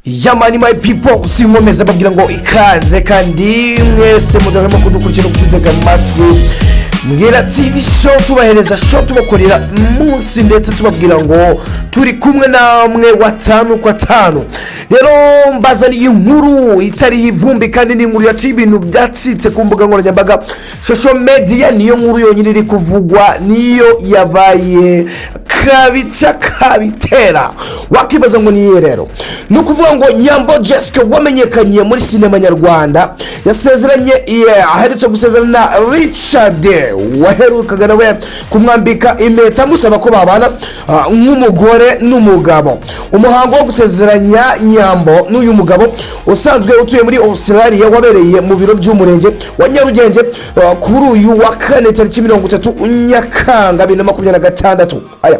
Yamani my people sinkomeza babwira ngo ikaze kandi mwese mudahema kudukurikira kutega amatwi mbwira TV show tubahereza show tubakorera munsi ndetse tubabwira ngo turi kumwe namwe watanu kwa tanu. Rero mbazaniye inkuru itari ivumbi kandi ni inkuru yaciye ibintu byacitse ku mbuga nkoranyambaga social media. Niyo nkuru yonyine iri kuvugwa, niyo yabaye kabica kabitera. Wakibaza ngo niye rero nukuvuga ngo Nyambo Jessica wamenyekanye muri sinema nyarwanda yasezeranye aherutse gusezerana Richard waherukaga nawe kumwambika impeta musaba ko babana nk'umugore n'umugabo. Umuhango wo gusezeranya Nyambo n'uyu mugabo usanzwe utuye muri Australia wabereye mu biro by'umurenge wa Nyarugenge kuri uyu wa kane tariki 30 Nyakanga 2026. Aya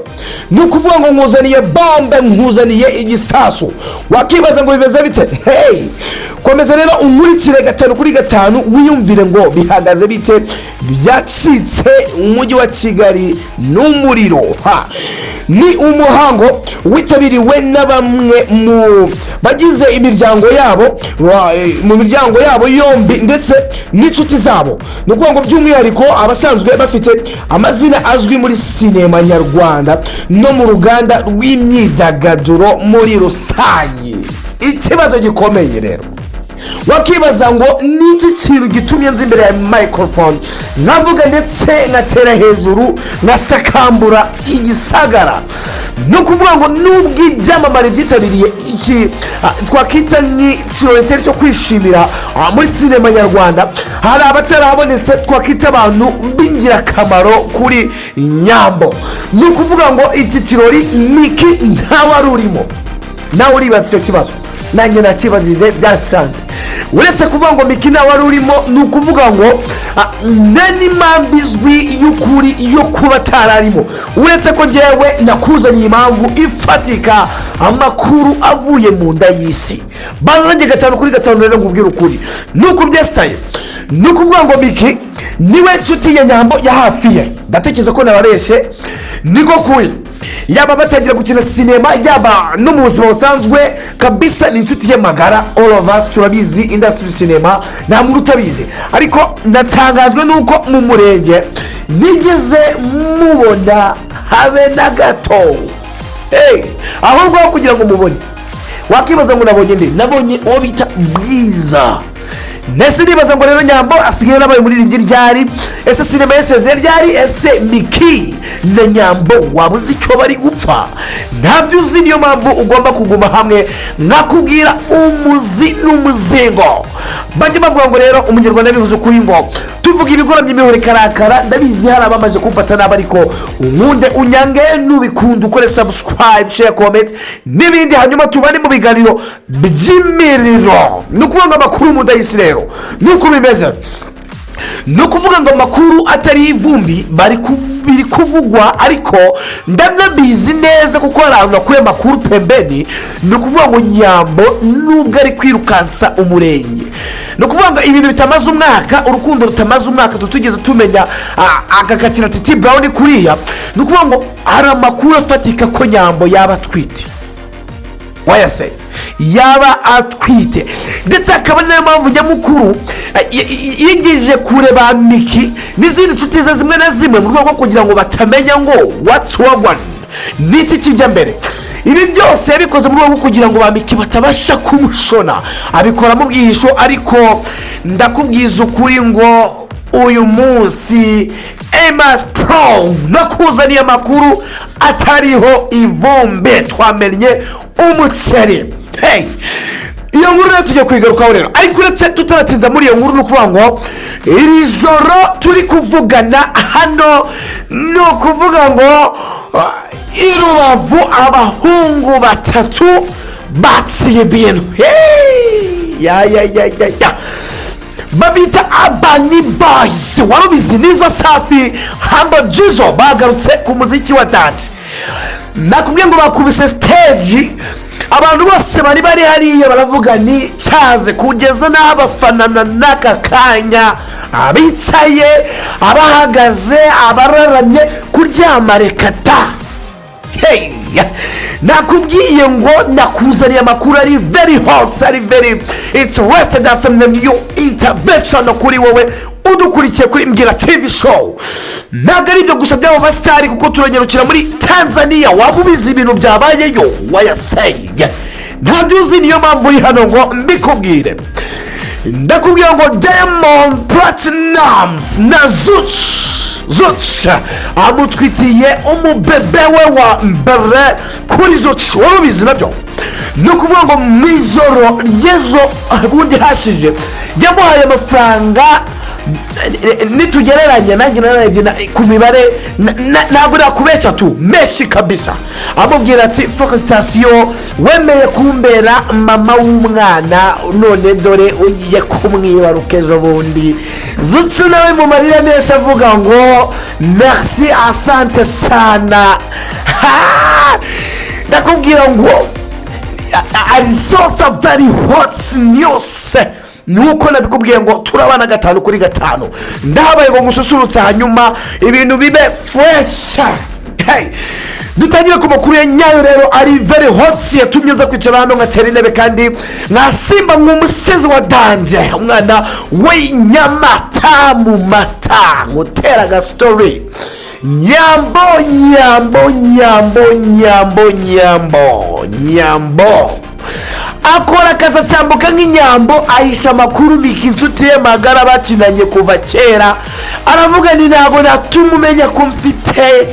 nukuvuga ngo nkuzaniye bombe, nkuzaniye igisasu. Wakibaza ngo bimeze bite? Hey, komeza rero umurikire 5/5 wiyumvire ngo bihagaze bite byacitse umujyi wa Kigali n'umuriro. Ni umuhango witabiriwe na bamwe mu bagize imiryango yabo mu miryango yabo yombi ndetse n'inshuti zabo. Nukuvuga ngo by'umwihariko abasanzwe bafite amazina azwi muri sinema nyarwanda no mu ruganda rw'imyidagaduro muri rusange. Ikibazo gikomeye rero wakibaza ngo niki kintu gitumye nzi imbere ya microphone navuga ndetse ngatera hejuru nasakambura igisagara. No kuvuga ngo nubwo ibyamamare byitabiriye iki twakita ni kirori cyo kwishimira muri sinema nyarwanda, hari abatarabonetse twakita abantu b'ingirakamaro kuri Nyambo. No kuvuga ngo iki kirori niki ntawarurimo. Nawe uribaza icyo kibazo, nanjye nakibazije byacanze. Uretse kuvuga ngo Mikina wari urimo nukuvuga ngo nani mambizwi y'ukuri yo kuba tararimo. Uretse ko jewe nakuzaniye impamvu ifatika, amakuru avuye mu nda y'isi. Banange 5/5 rero nkubwira ukuri nuko byestaye. Nukuvuga ngo Miki niwe nshuti ya Nyambo ya hafi ye. Ndatekereza ko nabareshe niko kuri. Yaba batangira gukina sinema yaba no mu buzima busanzwe kabisa ni inshuti ye magara. All of us turabizi industry cinema nta muntu utabizi, ariko natangajwe nuko mu murenge nigeze mubona habe na gato. Hey, ahubwo kugira ngo mubone wakibaza ngo nabonye nde? Nabonye uwo bita Bwiza. Nese nibaza ngo rero Nyambo asigaye nabaye muri ringi ryari? Ese sinema yeseze ryari? Ese Miki na Nyambo wabuze icyo bari gupfa? Ntabyo uzi, niyo mpamvu ugomba kuguma hamwe nakubwira umuzi n'umuzingo. Bajye bavuga ngo rero umunyarwanda bivuze kuri ngo tuvuga ibigoramye imihore karakara. Ndabizi hari abamaje kumfata naba, ariko unkunde unyange nubikunda ukore subscribe, share, comment n'ibindi, hanyuma tubane mu biganiro by'imiriro. Nukuvuga amakuru mu ndayisi rero nuko bimeze. Nukuvuga ngo amakuru atari ivumbi biri kuvugwa, ariko ndanabizi neza kuko hari abantu bakuye amakuru pembeni. Nukuvuga ngo Nyambo nubwo ari kwirukansa umurenge, nukuvuga ngo ibintu bitamaze umwaka, urukundo rutamaze umwaka tutugeze tumenya agakatira Titi Brown kuriya. Nukuvuga ngo hari amakuru afatika ko Nyambo yaba atwite. Wayase yaba atwite ndetse akaba nayo mpamvu nyamukuru yigije kureba Miki n'izindi nshuti ze zimwe na zimwe mu rwego kugira ngo batamenya ngo what's wrong n'iki kijya mbere. Ibi byose yabikoze mu rwego kugira ngo ba Miki batabasha kumushona, abikora mu bwihisho. Ariko ndakubwiza ukuri ngo uyu munsi Emas Pro nakuzaniye amakuru atariho ivumbi, twamenye umuceri. Hey, iyo nkuru rero tujya kwigarukaho rero, ariko uretse tutaratinda muri iyo nkuru nukuvuga ngo iri joro turi kuvugana hano no kuvuga ngo i Rubavu abahungu 3 batsiye ibintu. Ya babita Abani Boys. Warubizi nizo Safi Humble Jizzo bagarutse ku muziki wa dance. Nakubwiye ngo bakubise stage, abantu bose bari hariya baravuga ni cyaze kugeza n'abafanana n'aka kanya, abicaye, abahagaze, abararamye, kuryama rekata. Hey, nakubwiye ngo nakuzaniye amakuru ari very hot, ari very interested, asomye new intervention kuri wowe udukurikiye kuri Mbwira TV show. Ntabwo ari ibyo gusa by'abo basitari, kuko turanyarukira muri Tanzania. Waba ubizi ibintu byabayeyo wayaseye, ntabyo uzi, niyo mpamvu uri hano ngo mbikubwire. Ndakubwira ngo Diamond Platnumz na Zuch amutwitiye umubebe we wa mbere kuri Zuch. Wari ubizi nabyo? Ni ukuvuga ngo mu ijoro ry'ejo bundi hashize yamuhaye amafaranga, nitugereranya nanjye nararebye ku mibare ntabwo nakubeshya tu menshi kabisa. Amubwira ati felicitation, wemeye kumbera mama w'umwana, none dore ugiye kumwibaruka ejo bundi. Zucu nawe mu marira menshi avuga ngo merci, asante sana. Ndakubwira ngo ari sosa very hot news. Nuko nabikubwiye ngo turabana 5-5 ndahabaye ngo mususurutsa hanyuma ibintu bibe fresh. Hey, dutangira ku makuru ya nyayo rero ari very hot, yatumye za kwicara hano ngatera intebe kandi nkasimba nk'umusizi wa danje, umwana w'inyamata mu mata ngutera ga story. Nyambo akora akazi atambuka nk'inyambo, ahisha amakuru mika inshuti ye magara bakinanye kuva kera. Aravuga ni ntabwo natuma umenya ko mfite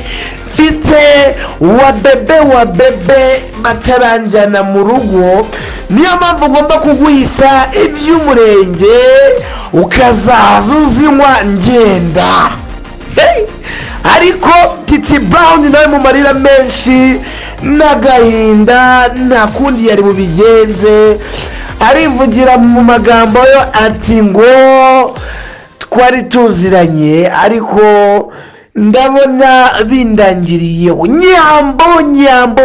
wa bebe bataranjyana mu rugo, niyo mpamvu ngomba kuguhisha iby'umurenge ukazaza uzinywa ngenda. Ariko Titi Brown nawe mu marira menshi n'agahinda nta kundi yari bubigenze, arivugira mu magambo yo ati ngo twari tuziranye ariko ndabona bindangiriyeho.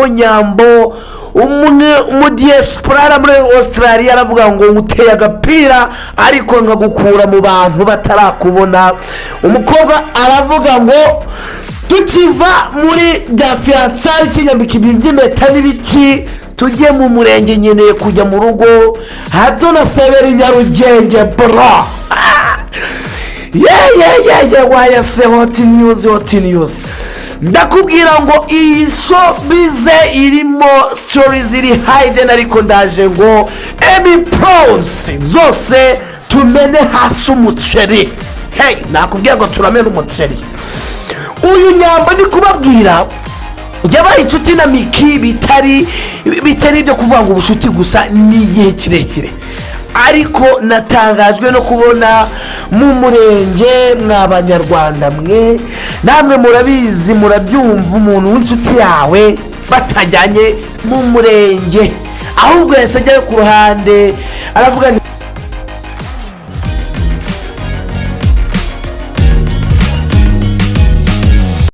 Nyambo umwe umudiyespora muri Australia aravuga ngo uteye agapira ariko nkagukura mu bantu batarakubona. Umukobwa aravuga ngo tukiva muri fiançailles kinyambika ibintu by'impeta n'ibiki, tujye mu murenge nkeneye kujya mu rugo, hato na Sebera Nyarugenge bro. Wayase hot news. Ndakubwira ngo iyi showbize irimo stories ziri hidden, ariko ndaje ngo Emmy Pros zose tumene hasi umuceri. Hey, nakubwira ngo turamena umuceri. Uyu nyamba ni kubabwira yabaye inshuti na Miki bitari ibyo kuvuga ngo ubushuti gusa ni igihe kirekire, ariko natangajwe no kubona mu murenge mw'abanyarwanda mwe namwe murabizi murabyumva umuntu w'inshuti yawe batajyanye mu murenge, ahubwo yasajyayo ku ruhande aravuga